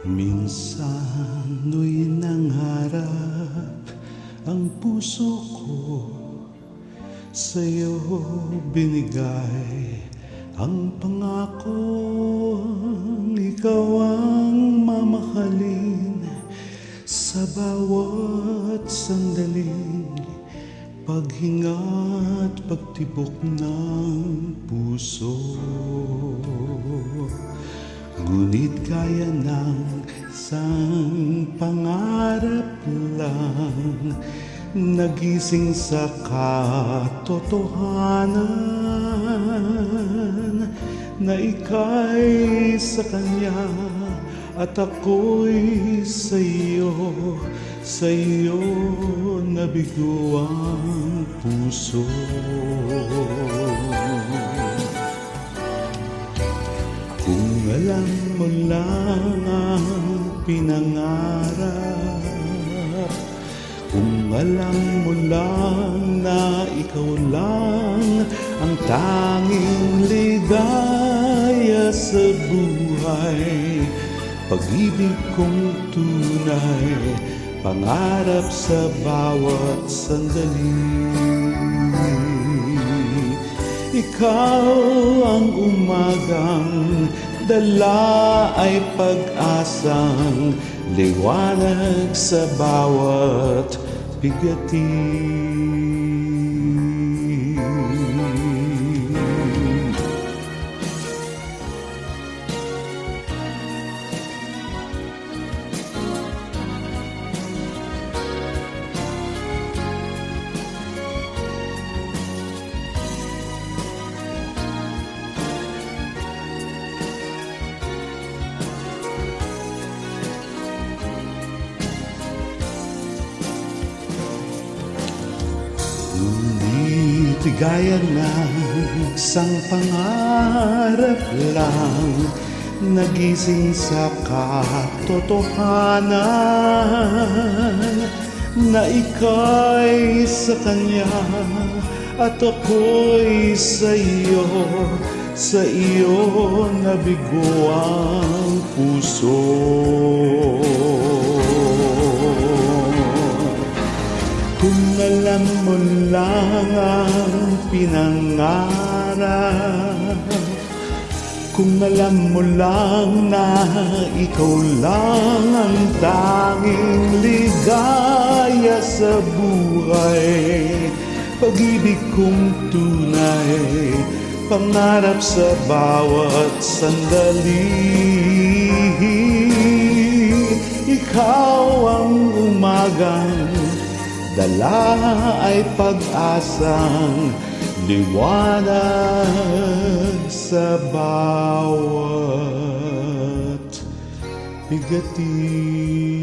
Minsan'y nangarap ang puso ko, sa'yo binigay ang pangako. Ikaw ang mamahalin sa bawat sandaling paghinga't pagtibok ng puso. Ngunit kaya ng isang pangarap lang nagising sa katotohanan na ika'y sa kanya at ako'y sa iyo nabigo ang puso. Kung alam mo lang ang pinangarap, kung alam mo lang na ikaw lang ang tanging ligaya sa buhay, pag-ibig kong tunay, pangarap sa bawat sandali. Ikaw ang umagang dala ay pag-asang liwanag sa bawat bigati. Ngunit gaya ng isang pangarap lang nagising sa katotohanan na ika'y sa kanya at ako'y sa iyo nabigo ang puso. Kung alam mo lang ang pinangarap, kung alam mo lang na ikaw lang ang tanging ligaya sa buhay, pag-ibig kong tunay, pangarap sa bawat sandali. Ikaw ang umagang dala ay pag-asang liwanag sa bawat bigati.